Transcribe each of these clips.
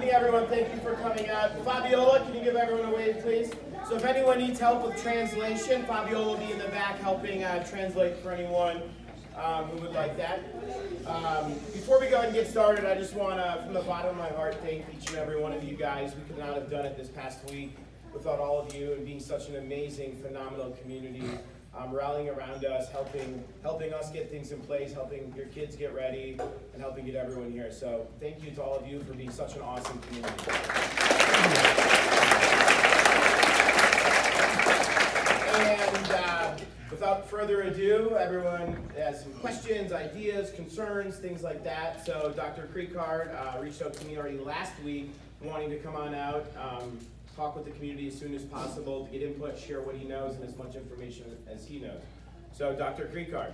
evening, everyone. Thank you for coming out. Fabiola, can you give everyone a wave, please? So if anyone needs help with translation, Fabiola will be in the back helping translate for anyone who would like that. Before we go and get started, I just want to, from the bottom of my heart, thank each and every one of you guys. We could not have done it this past week without all of you and being such an amazing, phenomenal community. Rallying around us, helping us get things in place, helping your kids get ready, and helping get everyone here. So thank you to all of you for being such an awesome community. And without further ado, everyone has some questions, ideas, concerns, things like that. So Dr. Kriekard reached out to me already last week wanting to come on out, talk with the community as soon as possible to get input, share what he knows, and as much information as he knows. So, Dr. Kriekard.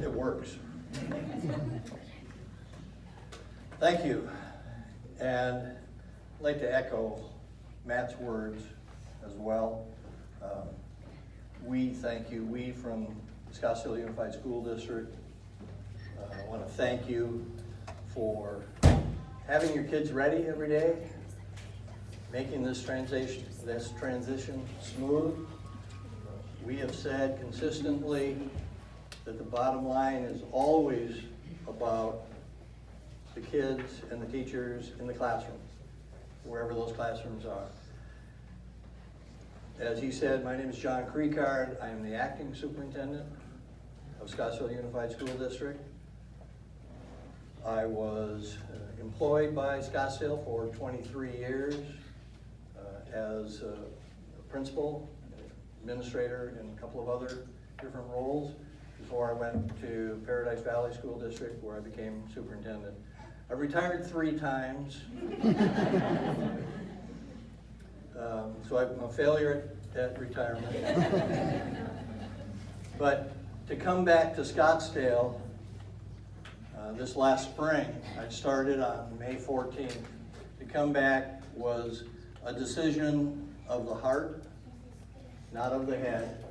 It works. Thank you. And I'd like to echo Matt's words as well. We thank you. We from Scottsdale Unified School District want to thank you for having your kids ready every day, making this transition smooth. We have said consistently that the bottom line is always about the kids and the teachers in the classroom, wherever those classrooms are. As he said, my name is John Kriekard. I am the acting superintendent of Scottsdale Unified School District. I was employed by Scottsdale for 23 years as a principal, administrator, and a couple of other different roles before I went to Paradise Valley School District, where I became superintendent. I retired 3 times. So I'm a failure at retirement. But to come back to Scottsdale this last spring, I started on May 14th. To come back was a decision of the heart, not of the head.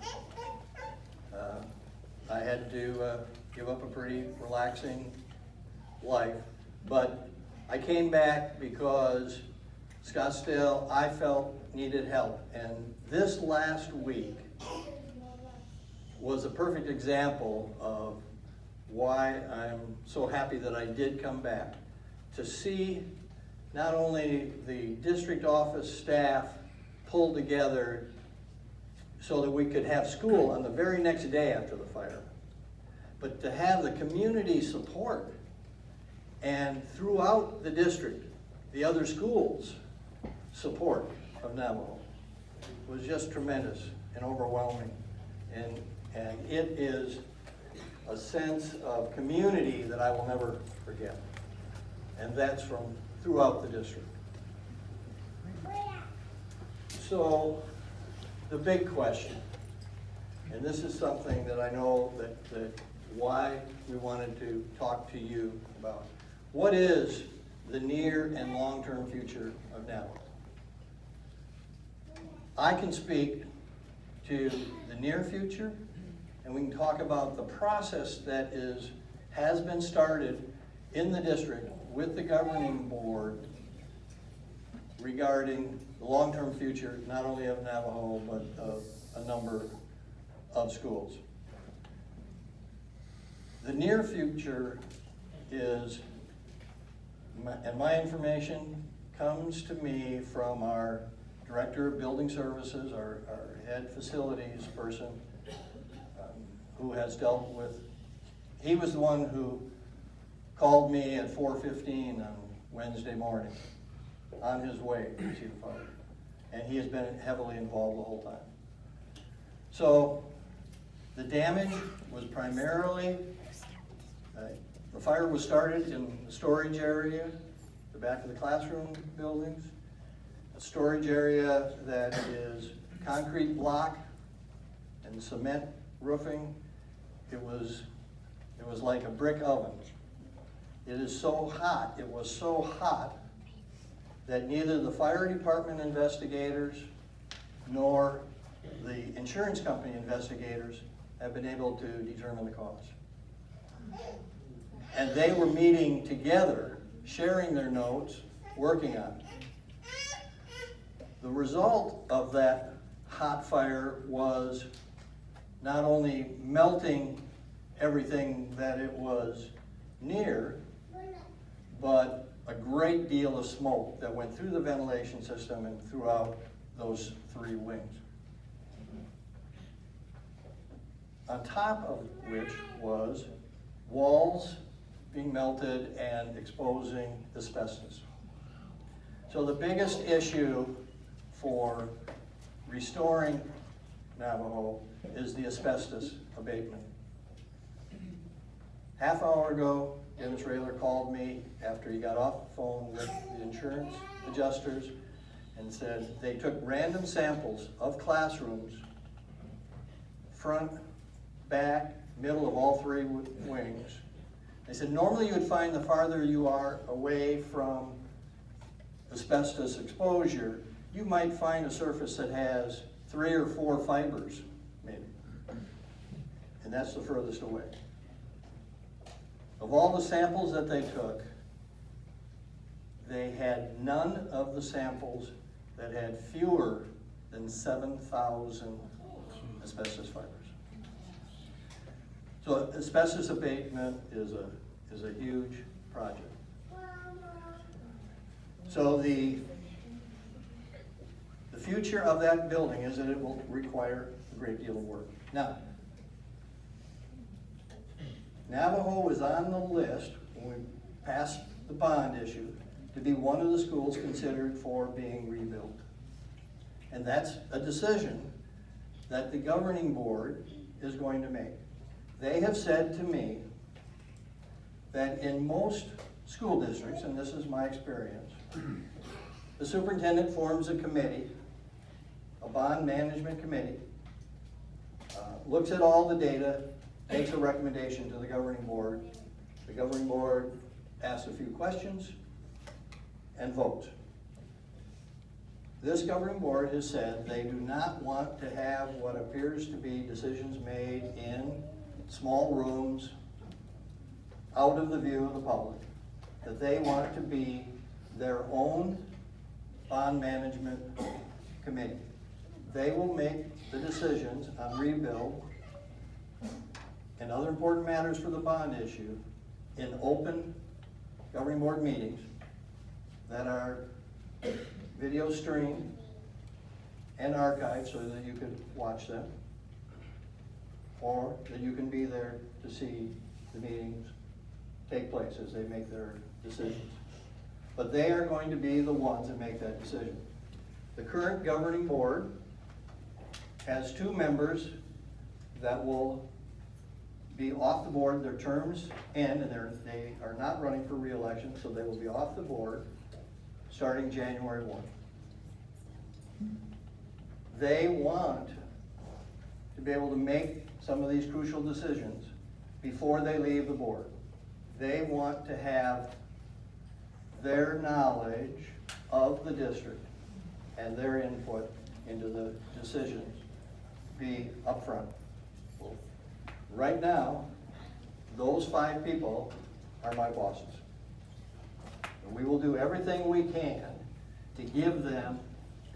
I had to give up a pretty relaxing life, but I came back because Scottsdale, I felt, needed help. And this last week was a perfect example of why I'm so happy that I did come back. To see not only the district office staff pull together so that we could have school on the very next day after the fire, but to have the community support and throughout the district, the other schools support of Navajo was just tremendous and overwhelming. And it is a sense of community that I will never forget. And that's from throughout the district. So the big question, and this is something that I know that why we wanted to talk to you about. What is the near and long-term future of Navajo? I can speak to the near future, and we can talk about the process that has been started in the district with the governing board regarding the long-term future, not only of Navajo, but of a number of schools. The near future is, and my information comes to me from our Director of Building Services, our head facilities person, who has dealt with, he was the one who called me at 4:15 on Wednesday morning on his way to see the fire. And he has been heavily involved the whole time. So the damage was primarily, the fire was started in the storage area, the back of the classroom buildings, a storage area that is concrete block and cement roofing. It was like a brick oven. It is so hot, it was so hot that neither the fire department investigators nor the insurance company investigators have been able to determine the cause. And they were meeting together, sharing their notes, working on it. The result of that hot fire was not only melting everything that it was near, but a great deal of smoke that went through the ventilation system and throughout those 3 wings. On top of which was walls being melted and exposing asbestos. So the biggest issue for restoring Navajo is the asbestos abatement. Half hour ago, Dennis Rayler called me after he got off the phone with the insurance adjusters and said they took random samples of classrooms, front, back, middle of all 3 wings. They said normally you would find the farther you are away from asbestos exposure, you might find a surface that has 3 or 4 fibers, maybe. And that's the furthest away. Of all the samples that they took, they had none of the samples that had fewer than 7,000 asbestos fibers. So asbestos abatement is a huge project. So the future of that building is that it will require a great deal of work. Now, Navajo was on the list when we passed the bond issue to be one of the schools considered for being rebuilt. And that's a decision that the governing board is going to make. They have said to me that in most school districts, and this is my experience, the superintendent forms a committee, a bond management committee, looks at all the data, makes a recommendation to the governing board. The governing board asks a few questions and votes. This governing board has said they do not want to have what appears to be decisions made in small rooms out of the view of the public, that they want it to be their own bond management committee. They will make the decisions on rebuild and other important matters for the bond issue in open governing board meetings that are video streamed and archived so that you can watch them, or that you can be there to see the meetings take place as they make their decisions. But they are going to be the ones that make that decision. The current governing board has 2 members that will be off the board. Their terms end and they are not running for re-election, so they will be off the board starting January 1. They want to be able to make some of these crucial decisions before they leave the board. They want to have their knowledge of the district and their input into the decisions be upfront. Right now, those 5 people are my bosses. And we will do everything we can to give them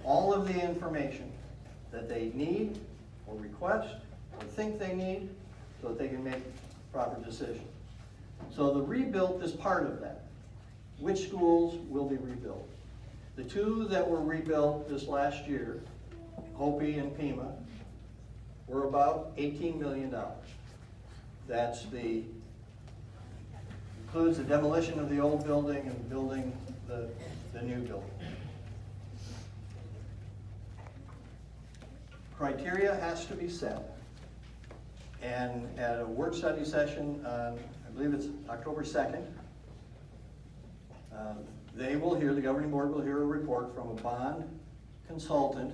all of the information that they need or request or think they need so that they can make proper decisions. So the rebuild is part of that. Which schools will be rebuilt? The 2 that were rebuilt this last year, Hopi and Pima, were about $18 million. That's includes the demolition of the old building and building the new building. Criteria has to be set. And at a work study session on, I believe it's October 2nd, the governing board will hear a report from a bond consultant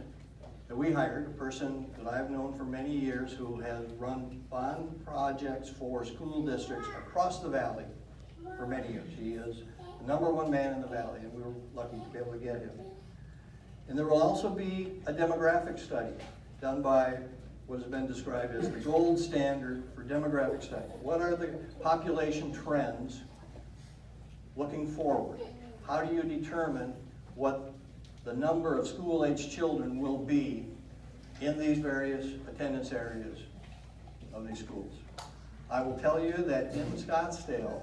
that we hired, a person that I've known for many years who has run bond projects for school districts across the valley for many years. He is the #1 man in the valley, and we were lucky to be able to get him. And there will also be a demographic study done by what has been described as the gold standard for demographic study. What are the population trends looking forward? How do you determine what the number of school-age children will be in these various attendance areas of these schools? I will tell you that in Scottsdale,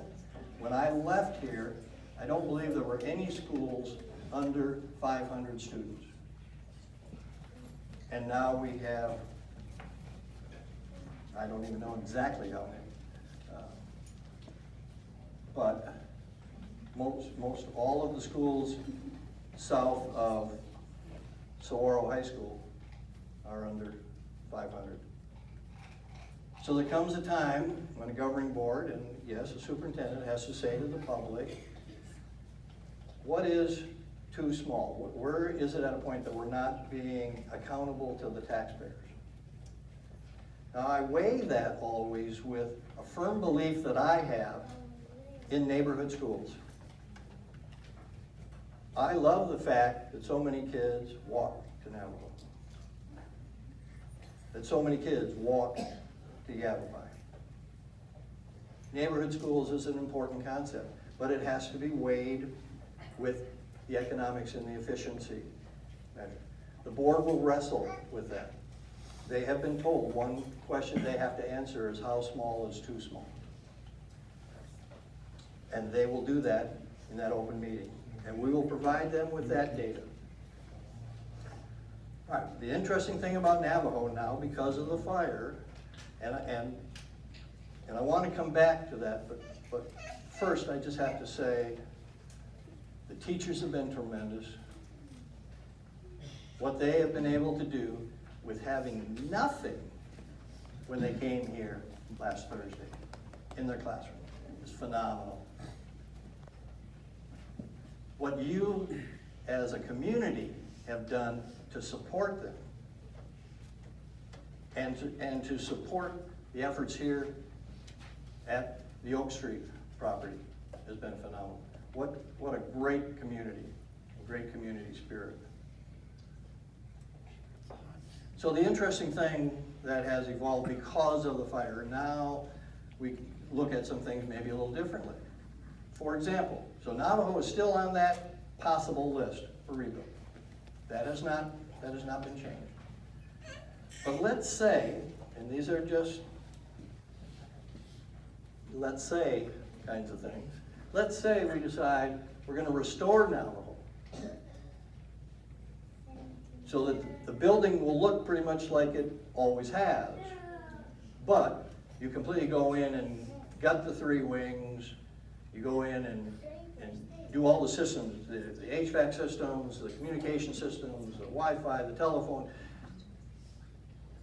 when I left here, I don't believe there were any schools under 500 students. And now we have, I don't even know exactly how many. But most all of the schools south of Saguaro High School are under 500. So there comes a time when a governing board, and yes, a superintendent, has to say to the public, what is too small? Where is it at a point that we're not being accountable to the taxpayers? Now, I weigh that always with a firm belief that I have in neighborhood schools. I love the fact that so many kids walk to Navajo, that so many kids walk to Yavapai. Neighborhood schools is an important concept, but it has to be weighed with the economics and the efficiency measure. The board will wrestle with that. They have been told one question they have to answer is how small is too small. And they will do that in that open meeting. And we will provide them with that data. All right, the interesting thing about Navajo now, because of the fire, and I want to come back to that, but first I just have to say the teachers have been tremendous. What they have been able to do with having nothing when they came here last Thursday in their classroom is phenomenal. What you as a community have done to support them and to support the efforts here at the Oak Street property has been phenomenal. What a great community spirit. So the interesting thing that has evolved because of the fire, now we look at some things maybe a little differently. For example, so Navajo is still on that possible list for rebuild. That has not been changed. But let's say, and these are just let's say kinds of things. Let's say we decide we're going to restore Navajo so that the building will look pretty much like it always has. But you completely go in and gut the 3 wings, you go in and do all the systems, the HVAC systems, the communication systems, the Wi-Fi, the telephone,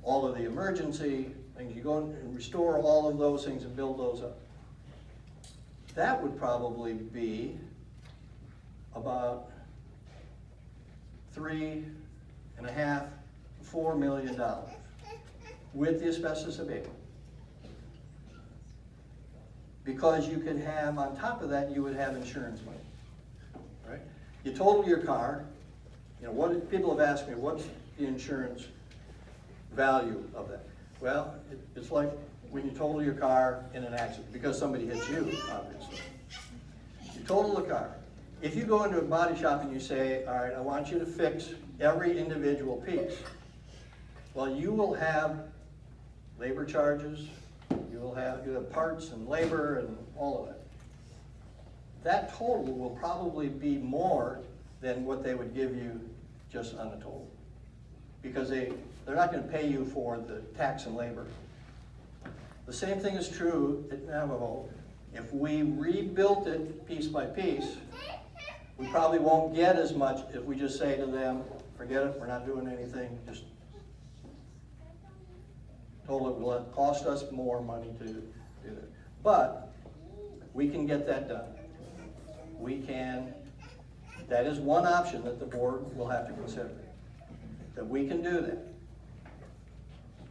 all of the emergency things. You go and restore all of those things and build those up. That would probably be about $3.5 to $4 million with the asbestos abatement. Because you could have, on top of that, you would have insurance money, right? You total your car, what people have asked me, what's the insurance value of that? Well, it's like when you total your car in an accident, because somebody hits you, obviously. You total the car. If you go into a body shop and you say, all right, I want you to fix every individual piece, well, you will have labor charges, you have parts and labor and all of that. That total will probably be more than what they would give you just on the total. Because they're not going to pay you for the tax and labor. The same thing is true at Navajo. If we rebuilt it piece by piece, we probably won't get as much if we just say to them, forget it, we're not doing anything, just total it will cost us more money to do that. But we can get that done. We can, that is one option that the board will have to consider, that we can do that.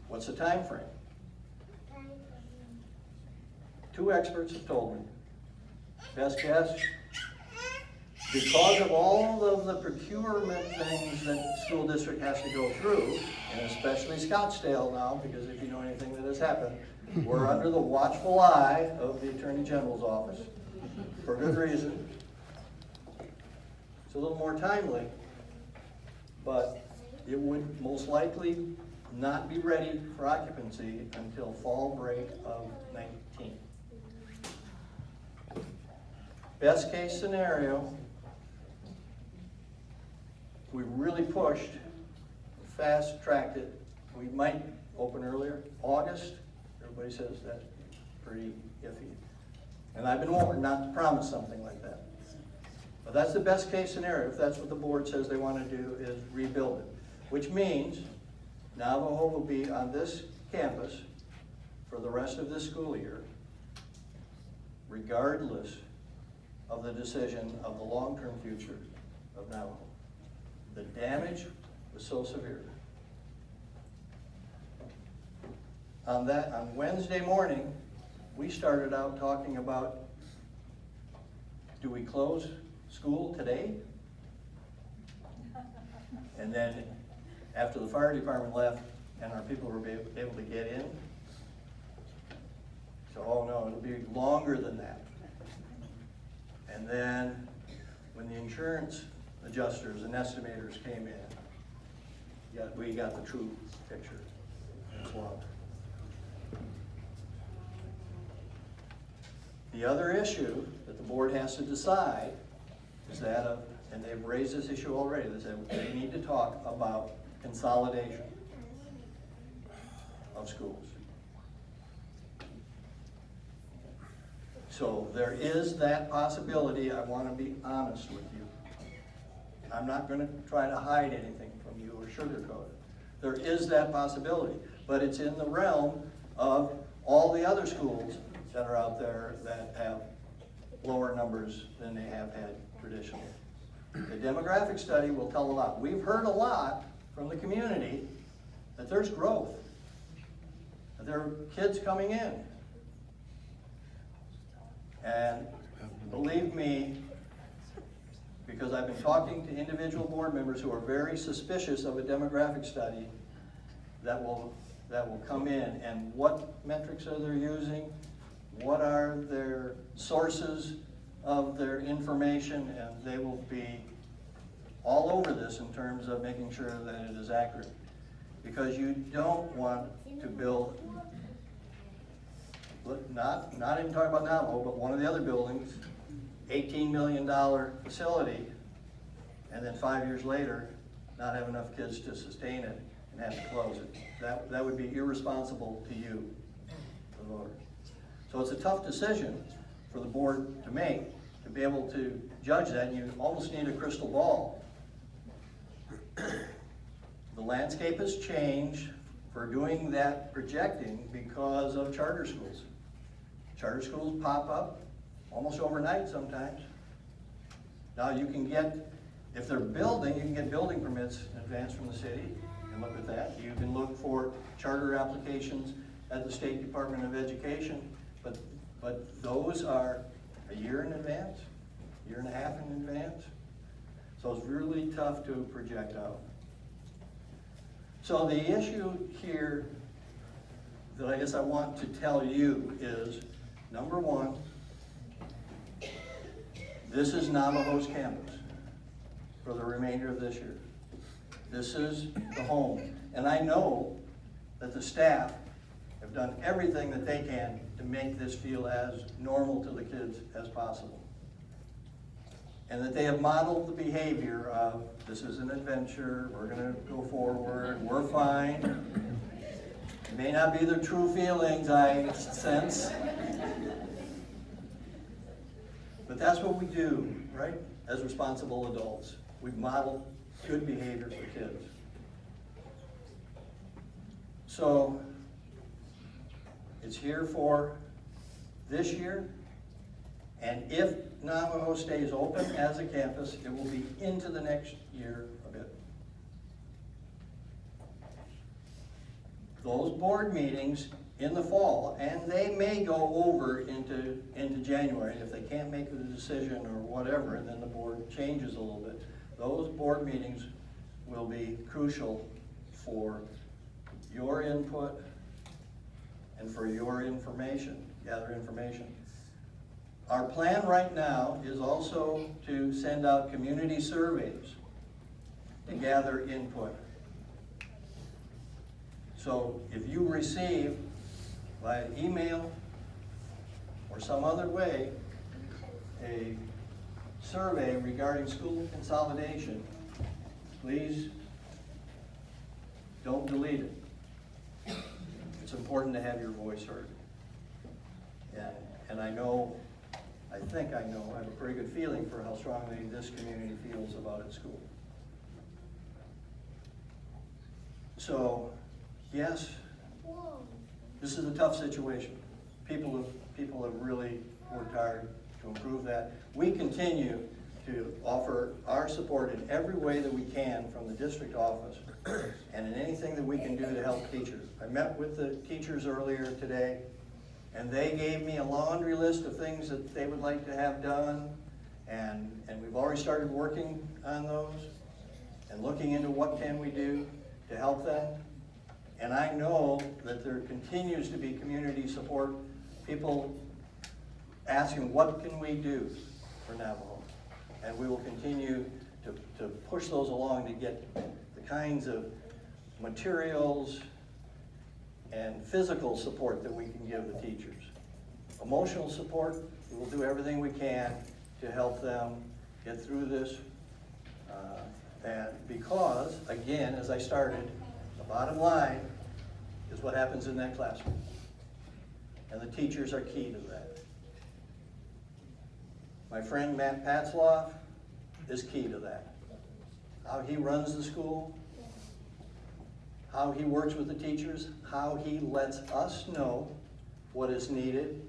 What's the time frame? 2 experts have told me, best guess, because of all of the procurement things that the school district has to go through, and especially Scottsdale now, because if you know anything that has happened, we're under the watchful eye of the Attorney General's office, for good reason. It's a little more timely, but it would most likely not be ready for occupancy until fall break of 19. Best case scenario, we really pushed, fast tracked it, we might open earlier, August. Everybody says that's pretty iffy. And I've been warned not to promise something like that. But that's the best case scenario, if that's what the board says they want to do, is rebuild it. Which means Navajo will be on this campus for the rest of this school year, regardless of the decision of the long-term future of Navajo. The damage was so severe. On Wednesday morning, we started out talking about, do we close school today? And then after the fire department left and our people were able to get in, so, oh no, it'll be longer than that. And then when the insurance adjusters and estimators came in, we got the true picture. It's long. The other issue that the board has to decide is that of, and they've raised this issue already, they need to talk about consolidation of schools. So there is that possibility. I want to be honest with you. I'm not going to try to hide anything from you or sugarcoat it. There is that possibility, but it's in the realm of all the other schools that are out there that have lower numbers than they have had traditionally. The demographic study will tell a lot. We've heard a lot from the community that there's growth, that there are kids coming in. And believe me, because I've been talking to individual board members who are very suspicious of a demographic study that will come in, and what metrics are they using, what are their sources of their information, and they will be all over this in terms of making sure that it is accurate. Because you don't want to build, not even talking about Navajo, but one of the other buildings, $18 million facility, and then 5 years later, not have enough kids to sustain it and have to close it. That would be irresponsible to you, the voter. So it's a tough decision for the board to make, to be able to judge that. You almost need a crystal ball. The landscape has changed for doing that projecting because of charter schools. Charter schools pop up almost overnight sometimes. Now you can get, if they're building, you can get building permits in advance from the city and look at that. You can look for charter applications at the State Department of Education, but those are a year in advance, year and a half in advance. So it's really tough to project out. So the issue here that I guess I want to tell you is, number one, this is Navajo's campus for the remainder of this year. This is the home. And I know that the staff have done everything that they can to make this feel as normal to the kids as possible. And that they have modeled the behavior of, this is an adventure, we're going to go forward, we're fine. It may not be the true feelings I sense, but that's what we do, right? As responsible adults. We model good behavior for kids. So, it's here for this year, and if Navajo stays open as a campus, it will be into the next year a bit. Those board meetings in the fall, and they may go over into January. If they can't make the decision or whatever, and then the board changes a little bit, those board meetings will be crucial for your input and for your information, gather information. Our plan right now is also to send out community surveys to gather input. So if you receive by email or some other way a survey regarding school consolidation, please don't delete it. It's important to have your voice heard. And I think I have a pretty good feeling for how strongly this community feels about its school. So, yes, this is a tough situation. People have really worked hard to improve that. We continue to offer our support in every way that we can from the district office and in anything that we can do to help teachers. I met with the teachers earlier today, and they gave me a laundry list of things that they would like to have done, and we've already started working on those and looking into what can we do to help them. And I know that there continues to be community support, people asking what can we do for Navajo. And we will continue to push those along to get the kinds of materials and physical support that we can give the teachers. Emotional support, we will do everything we can to help them get through this. And because, again, as I started, the bottom line is what happens in that classroom. And the teachers are key to that. My friend Matt Patzloff is key to that. How he runs the school, how he works with the teachers, how he lets us know what is needed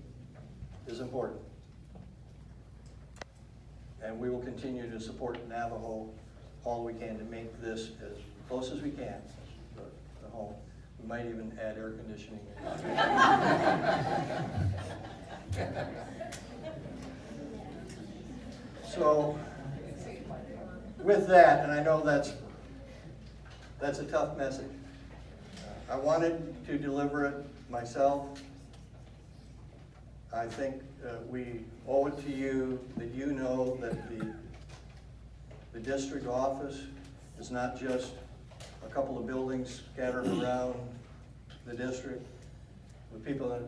is important. And we will continue to support Navajo all we can to make this as close as we can to home. We might even add air conditioning. So, with that, and I know that's a tough message. I wanted to deliver it myself. I think we owe it to you that you know that the district office is not just a couple of buildings scattered around the district, but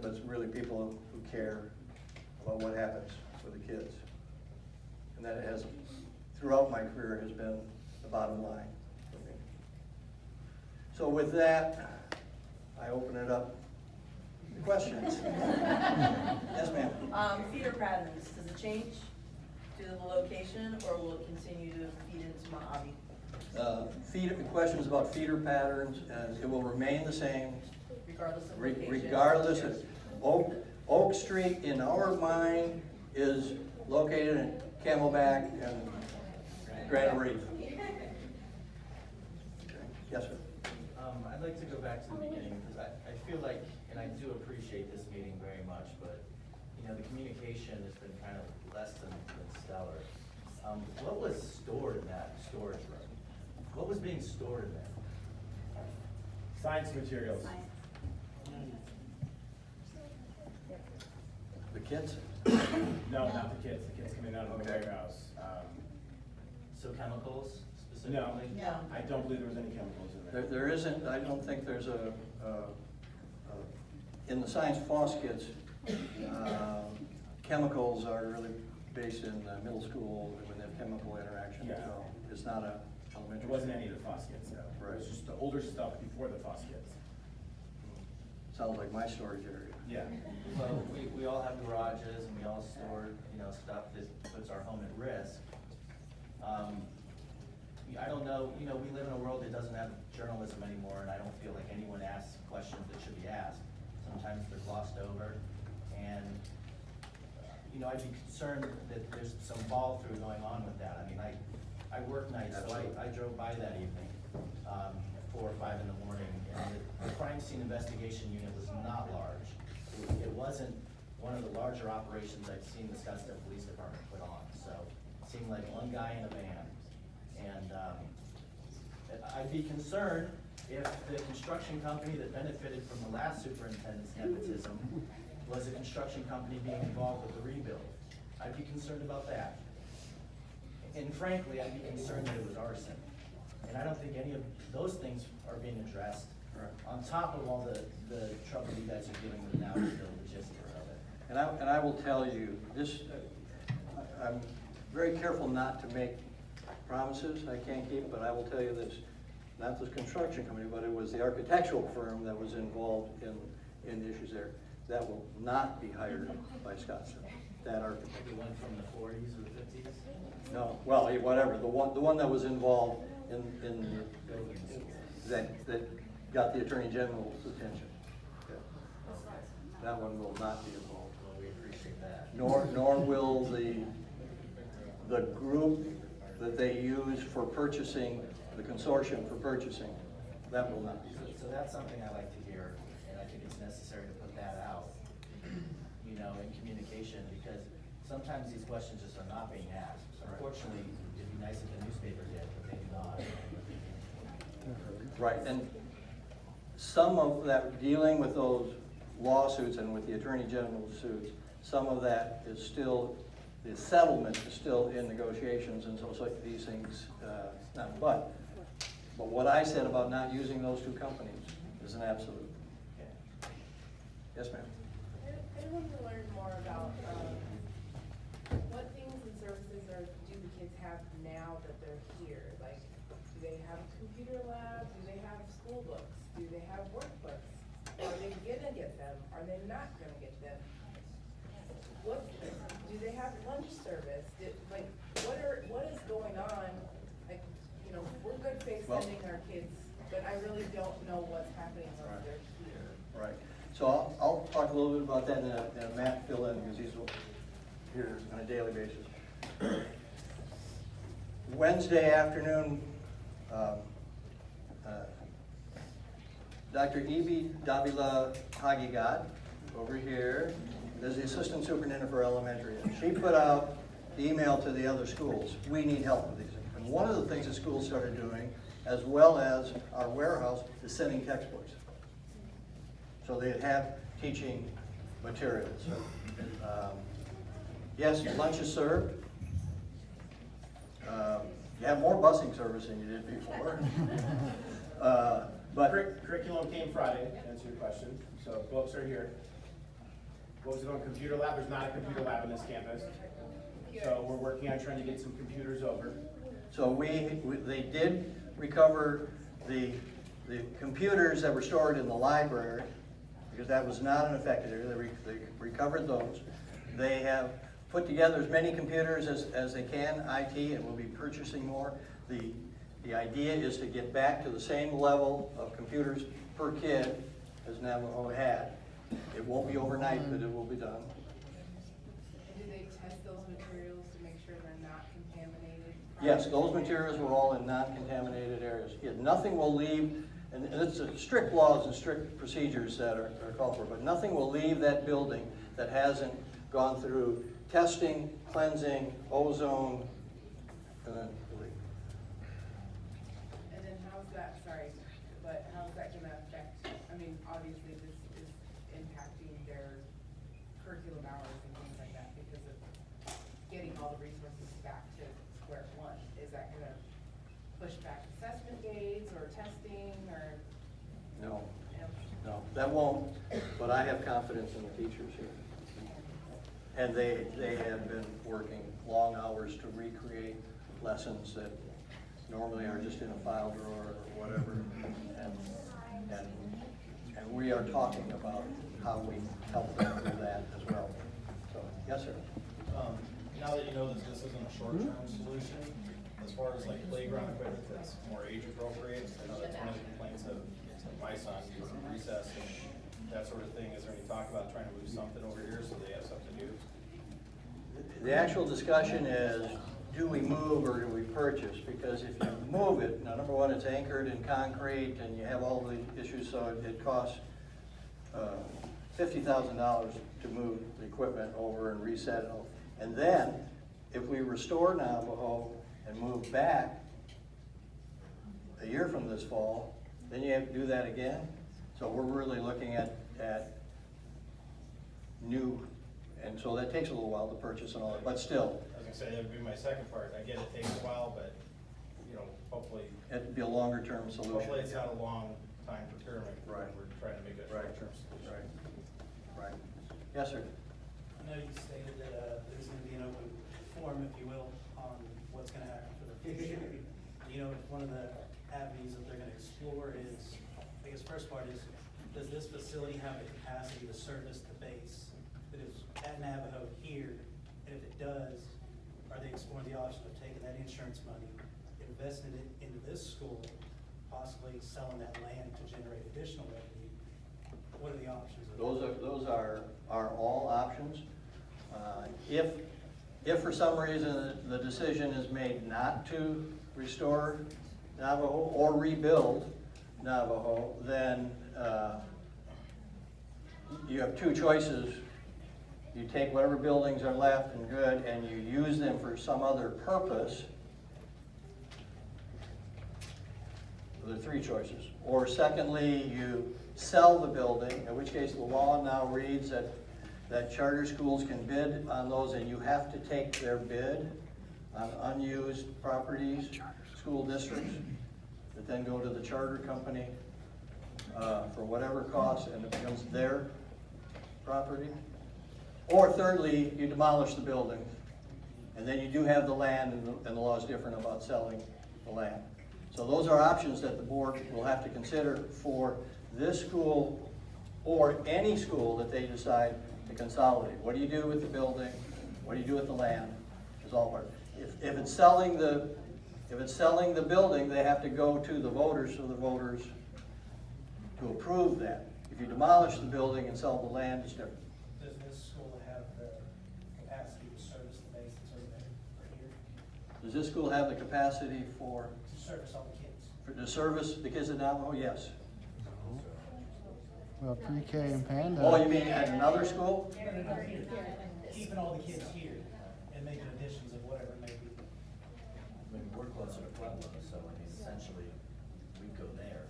it's really people who care about what happens with the kids. And that has, throughout my career, has been the bottom line for me. So with that, I open it up to questions. Yes, ma'am. Feeder patterns, does it change due to the location, or will it continue to feed into Mojave? Questions about feeder patterns, it will remain the same. Regardless of location? Regardless of, Oak Street in our mind is located in Camelback and Granite Reef. Yes, sir. I'd like to go back to the beginning because I feel like, and I do appreciate this meeting very much, but the communication has been kind of less than stellar. What was stored in that storage room? What was being stored in there? Science materials. The kids? No, not the kids. The kids coming out of the Okay. warehouse. So chemicals No, specifically? No. I don't believe there was any chemicals in there. There isn't, I don't think there's in the science FOSS kits, chemicals are really based in middle school when they have chemical interaction. Yeah. So it's not a elementary. There wasn't any of the faucets, though. Right. It was just the older stuff before the faucets. Sounds like my storage area. Yeah. Well, we all have garages and we all store, stuff that puts our home at risk. I don't know, we live in a world that doesn't have journalism anymore, and I don't feel like anyone asks questions that should be asked. Sometimes they're glossed over, and, I'd be concerned that there's some fall through going on with that. I mean, I work nights, so I drove by that evening, at 4 or 5 in the morning, and the crime scene investigation unit was not large. It wasn't one of the larger operations I've seen the Scottsdale Police Department put on, so it seemed like one guy in a van. And I'd be concerned if the construction company that benefited from the last superintendent's nepotism was a construction company being involved with the rebuild. I'd be concerned about that. And frankly, I'd be concerned that it was arson. And I don't think any of those things are being addressed, on top of all the trouble you guys are dealing with now with the logistics of it. And I will tell you, this, I'm very careful not to make promises I can't keep, but I will tell you this, not the construction company, but it was the architectural firm that was involved in the issues there. That will not be hired by Scottsdale, that architect. The one from the 40s or the 50s? No, well, whatever, the one that was involved in that got the Attorney General's attention. Yeah. That one will not be involved. Well, we appreciate that. Nor will the group that they use for purchasing, the consortium for purchasing, that will not be. So that's something I like to hear, and I think it's necessary to put that out, you know, in communication, because sometimes these questions just are not being asked. Unfortunately, it'd be nice if the newspaper did, but they do not. Right, and some of that, dealing with those lawsuits and with the Attorney General's suits, some of that is still, the settlement is still in negotiations, and so these things, but what I said about not using those two companies is an absolute. Yes, ma'am. I want to learn more about what things and services do the kids have now that they're here? Like, do they have a computer lab? Do they have school books? Do they have workbooks? Are they gonna get them? Are they not gonna get them? What, do they have lunch service? What is going on? Like, you know, we're good faith sending our kids, but I really don't know what's happening once they're here. Right. So I'll talk a little bit about that, and Matt fill in, because he's here on a daily basis. Wednesday afternoon, Dr. Ibi Davila Hagigat, over here, is the assistant superintendent for elementary. And she put out the email to the other schools. We need help with these. And one of the things the schools started doing, as well as our warehouse, is sending textbooks. So they'd have teaching materials. Yes, lunch is served. You have more busing service than you did before. But Curriculum came Friday, to answer your question, so books are here. What was it on computer lab? There's not a computer lab on this campus. So we're working on trying to get some computers over. so they did recover the computers that were stored in the library, because that was not an affected area. They recovered those. They have put together as many computers as they can, IT, and will be purchasing more. The idea is to get back to the same level of computers per kid as Navajo had. It won't be overnight, but it will be done. And do they test those materials to make sure they're not contaminated? Yes, those materials were all in non-contaminated areas. Nothing will leave, and it's strict laws and strict procedures that are called for, but nothing will leave that building that hasn't gone through testing, cleansing, ozone, and then leave. And then how's that, sorry, but how's that gonna affect, I mean, obviously this is impacting their curriculum hours and things like that because of getting all the resources back to square one. Is that gonna push back assessment grades or testing or? No, You know? no, that won't, but I have confidence in the teachers here. And they have been working long hours to recreate lessons that normally are just in a file drawer or whatever. And we are talking about how we help them do that as well. So, yes, sir. Now that you know that this isn't a short-term solution, as far as like playground equipment that's more age appropriate, I know that's one of the complaints of my son, he's in recess and that sort of thing. Is there any talk about trying to move something over here so they have something to do? The actual discussion is do we move or do we purchase? Because if you move it, now number one, it's anchored in concrete and you have all the issues, so it costs $50,000 to move the equipment over and reset it. And then, if we restore Navajo and move back a year from this fall, then you have to do that again. So we're really looking at new, and so that takes a little while to purchase and all that, but still. I was gonna say, that'd be my second part. I get it takes a while, but, you know, hopefully, It'd be a longer term solution. hopefully it's not a long time procurement. Right. We're trying to make it a Right. short-term solution. Right. Yes, sir. I know you stated that there's going to be an open forum, if you will, on what's going to happen for the future. You know, if one of the avenues that they're going to explore is, I guess first part is, does this facility have the capacity to service the base that is at Navajo here? And if it does, are they exploring the option of taking that insurance money, investing it into this school, possibly selling that land to generate additional revenue? What are the options? Those are all options. If for some reason the decision is made not to restore Navajo or rebuild Navajo, then you have two choices. You take whatever buildings are left and good and you use them for some other purpose. There are three choices. Or secondly, you sell the building, in which case the law now reads that charter schools can bid on those, and you have to take their bid on unused properties, school districts, that then go to the charter company for whatever cost, and it becomes their property. Or thirdly, you demolish the building, and then you do have the land, and the law is different about selling the land. So those are options that the board will have to consider for this school or any school that they decide to consolidate. What do you do with the building? What do you do with the land? Is all part. If it's selling the building, they have to go to the voters for the voters to approve that. If you demolish the building and sell the land, it's different. Does this school have the capacity to service the base that's already there for here? Does this school have the capacity To service all the kids? to service the kids in Navajo? Yes. Well, pre-K and Panda. Oh, you mean at another school? No, here. Keeping all the kids here and making additions of whatever it may be. I mean, we're closer to Pueblo, so I mean, essentially, we go there.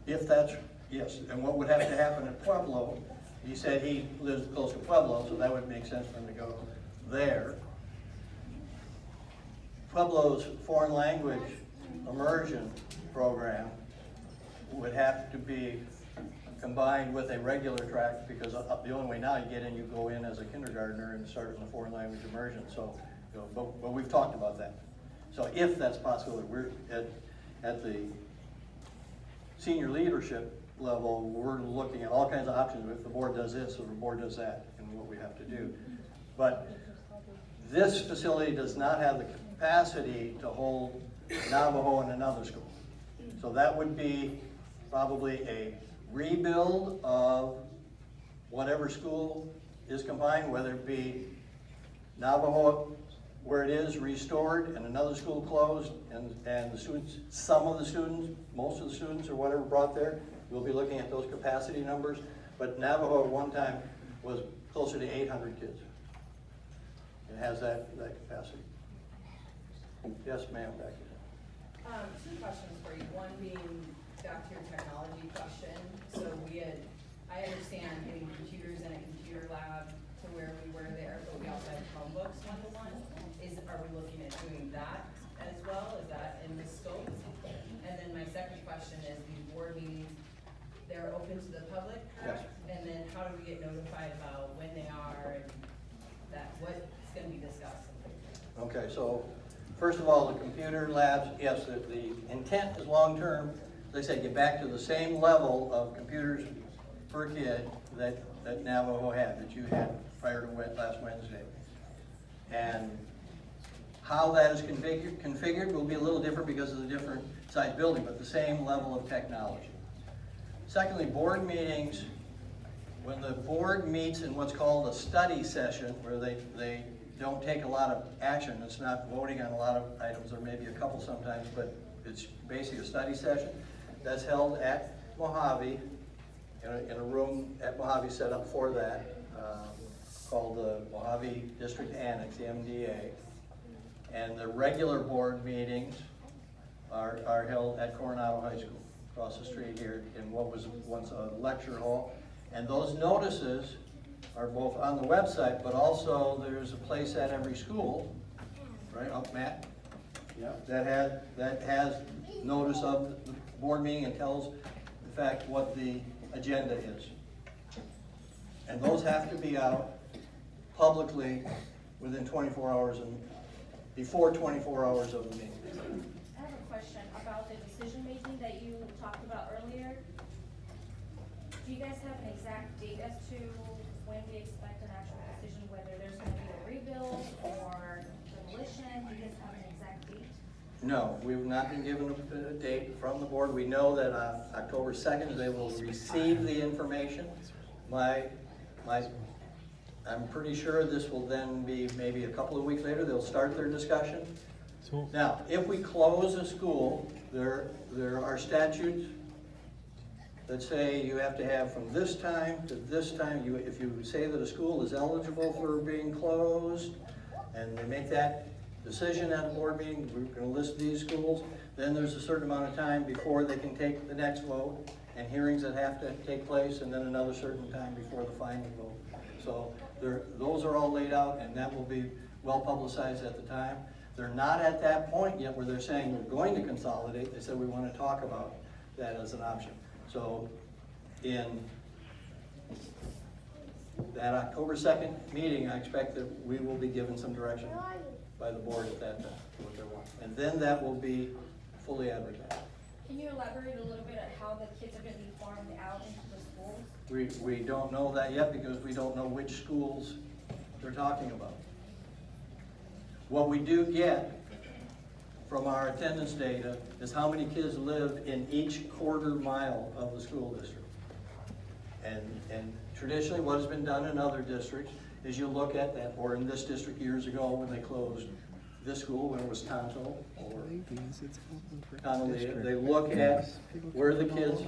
If that's, yes, and what would have to happen at Pueblo, he said he lives close to Pueblo, so that would make sense for him to go there. Pueblo's foreign language immersion program would have to be combined with a regular track, because the only way now you get in, you go in as a kindergartner and start in the foreign language immersion, so, you know, but we've talked about that. So if that's possible, we're at the senior leadership level, we're looking at all kinds of options. If the board does this or the board does that, and what we have to do. But this facility does not have the capacity to hold Navajo in another school. So that would be probably a rebuild of whatever school is combined, whether it be Navajo where it is restored and another school closed, and the students, some of the students, most of the students or whatever brought there, we'll be looking at those capacity numbers. But Navajo at one time was closer to 800 kids. It has that capacity. Yes, ma'am, back here. Two questions for you. One being back to your technology question. So I understand getting computers in a computer lab to where we were there, but we also have Chromebooks one-to-one. Are we looking at doing that as well? Is that in the scope? And then my second question is, these board meetings, they're open to the public, correct? Yes. And then how do we get notified about when they are and what's gonna be discussed? Okay, so first of all, the computer labs, yes, the intent is long-term. As I say, get back to the same level of computers per kid that Navajo had, that you had prior to last Wednesday. And how that is configured will be a little different because of the different size building, but the same level of technology. Secondly, board meetings, when the board meets in what's called a study session, where they don't take a lot of action. It's not voting on a lot of items, or maybe a couple sometimes, but it's basically a study session that's held at Mojave, in a room at Mojave set up for that, called the Mojave District Annex, the MDA. And the regular board meetings are held at Coronado High School, across the street here, in what was once a lecture hall. And those notices are both on the website, but also there's a place at every school, right, up Matt? Yeah. That has notice of the board meeting and tells, in fact, what the agenda is. And those have to be out publicly within 24 hours and before 24 hours of the meeting. I have a question about the decision making that you talked about earlier. Do you guys have an exact date as to when we expect an actual decision, whether there's going to be a rebuild or demolition? Do you guys have an exact date? No, we've not been given a date from the board. We know that on October 2nd, they will receive the information. I'm pretty sure this will then be maybe a couple of weeks later, they'll start their discussion. Now, if we close a school, there are statutes that say you have to have from this time to this time. If you say that a school is eligible for being closed, and they make that decision at a board meeting, we're going to list these schools, then there's a certain amount of time before they can take the next vote, and hearings that have to take place, and then another certain time before the final vote. So those are all laid out, and that will be well publicized at the time. They're not at that point yet where they're saying we're going to consolidate. They said we want to talk about that as an option. So in that October 2nd meeting, I expect that we will be given some direction by the board at that time, what they want. And then that will be fully advertised. Can you elaborate a little bit on how the kids are going to be farmed out into the schools? We don't know that yet because we don't know which schools they're talking about. What we do get from our attendance data is how many kids live in each quarter mile of the school district. And traditionally what has been done in other districts is you look at that, or in this district years ago when they closed this school, when it was Tonto or Conalea, they look at where the kids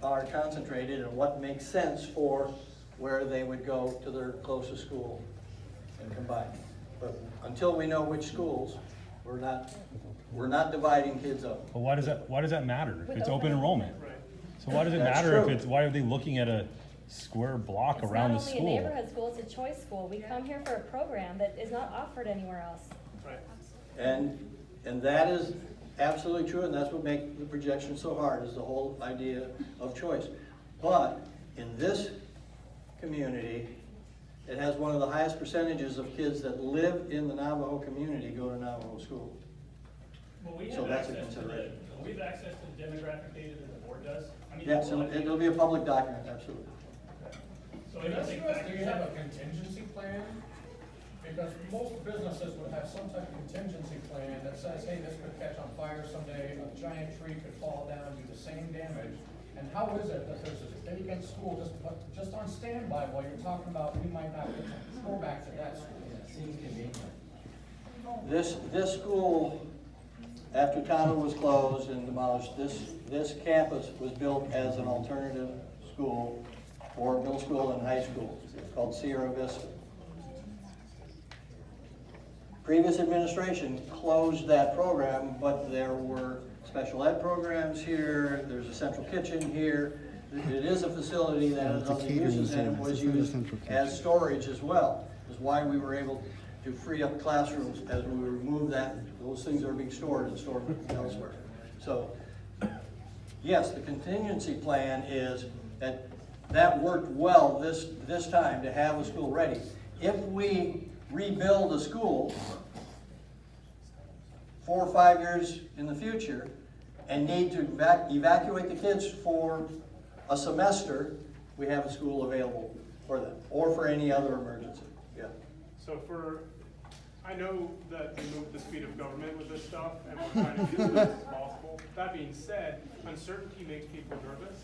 are concentrated and what makes sense for where they would go to their closest school and combine. But until we know which schools, we're not dividing kids up. But why does that matter if it's open enrollment? So why does it That's matter true. if it's, why are they looking at a square block around the It's not school? only a neighborhood school, it's a choice school. We come here for a program that is not offered anywhere else. And that is absolutely true, and that's what makes the projection so hard, is the whole idea of choice. But in this community, it has one of the highest percentages of kids that live in the Navajo community go to Navajo school. Well, we So have that's a access to the, consideration. we have access to the demographic data that the board does. I mean, Yeah, so it'll be a public document, absolutely. So it does take Do factors you have a in. contingency plan? Because most businesses would have some type of contingency plan that says, hey, this could catch on fire someday, a giant tree could fall down and do the same damage. And how is it that there's a vacant school just on standby while you're talking about we might not go back to that school? Seems convenient. This school, after Tonto was closed and demolished, this campus was built as an alternative school for middle school and high school. It's called Sierra Vista. Previous administration closed that program, but there were special ed programs here, there's a central kitchen here. It is a facility that has other uses, and it was used as storage as well. Is why we were able to free up classrooms as we removed that. Those things are being stored and stored elsewhere. So, yes, the contingency plan is that worked well this time to have a school ready. If we rebuild a school 4 or 5 years in the future and need to evacuate the kids for a semester, we have a school available for them, or for any other emergency. Yeah. So I know that we move the speed of government with this stuff, and we're trying to do as much as possible. That being said, uncertainty makes people nervous.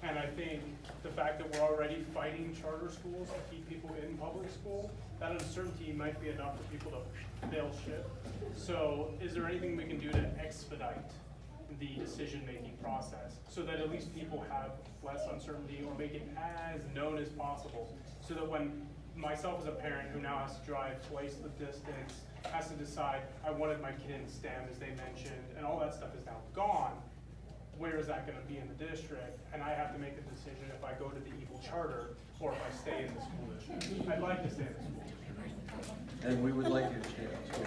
And I think the fact that we're already fighting charter schools to keep people in public school, that uncertainty might be enough for people to bail ship. So is there anything we can do to expedite the decision-making process so that at least people have less uncertainty, or make it as known as possible, so that when myself as a parent who now has to drive twice the distance, has to decide, I wanted my kid in STEM as they mentioned, and all that stuff is now gone, where is that gonna be in the district? And I have to make a decision if I go to the evil charter or if I stay in the school district. I'd like to stay in the school district. And we would like you to stay on school.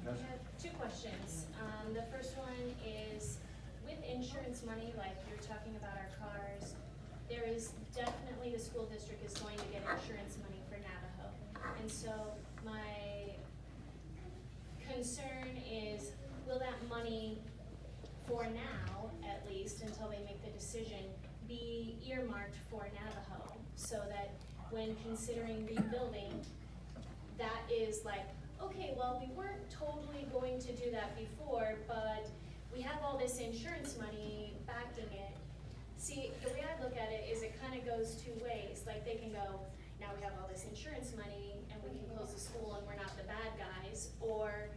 I have two questions. The first one is, with insurance money, like you're talking about our cars, there is definitely, the school district is going to get insurance money for Navajo. And so my concern is, will that money, for now at least, until they make the decision, be earmarked for Navajo? So that when considering rebuilding, that is like, okay, well, we weren't totally going to do that before, but we have all this insurance money backing it. See, the way I look at it is it kind of goes two ways. Like, they can go, now we have all this insurance money and we can close the school and we're not the bad guys. Or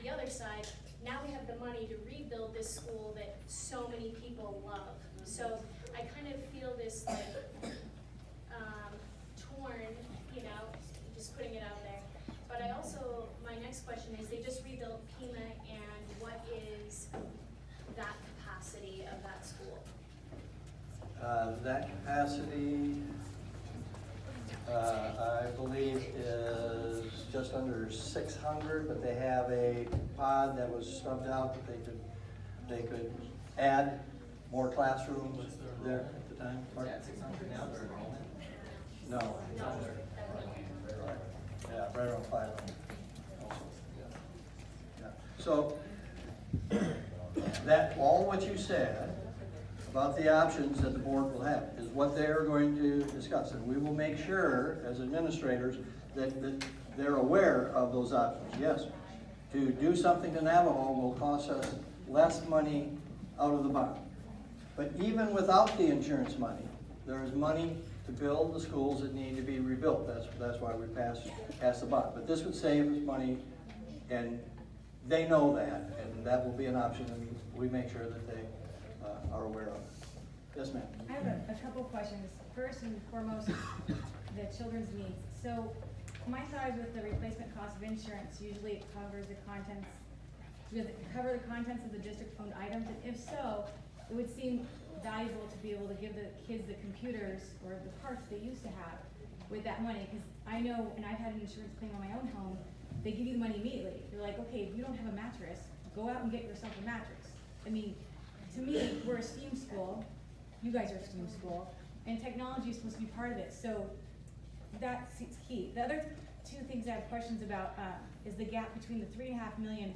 the other side, now we have the money to rebuild this school that so many people love. So I kind of feel this like torn, you know, just putting it out there. But I also, my next question is, they just rebuilt Pima, and what is that capacity of that school? That capacity, I believe, is just under 600, but they have a pod that was stubbed out that they could add more classrooms there at the time. Is that 600 now for enrollment? No. Yeah, right around 500 also. Yeah. So, that, all what you said about the options that the board will have is what they're going to discuss. And we will make sure, as administrators, that they're aware of those options. Yes, to do something to Navajo will cost us less money out of the bond. But even without the insurance money, there is money to build the schools that need to be rebuilt. That's why we passed the bond. But this would save us money, and they know that, and that will be an option, and we make sure that they are aware of it. Yes, ma'am. I have a couple questions. First and foremost, the children's needs. So my thought is, with the replacement cost of insurance, usually it covers the contents, does it cover the contents of the district-owned items? And if so, it would seem valuable to be able to give the kids the computers or the parts they used to have with that money. Because I know, and I've had an insurance claim on my own home, they give you the money immediately. They're like, okay, if you don't have a mattress, go out and get yourself a mattress. I mean, to me, we're a STEAM school, you guys are a STEAM school, and technology is supposed to be part of it. So that's key. The other two things I have questions about is the gap between the $3.5 million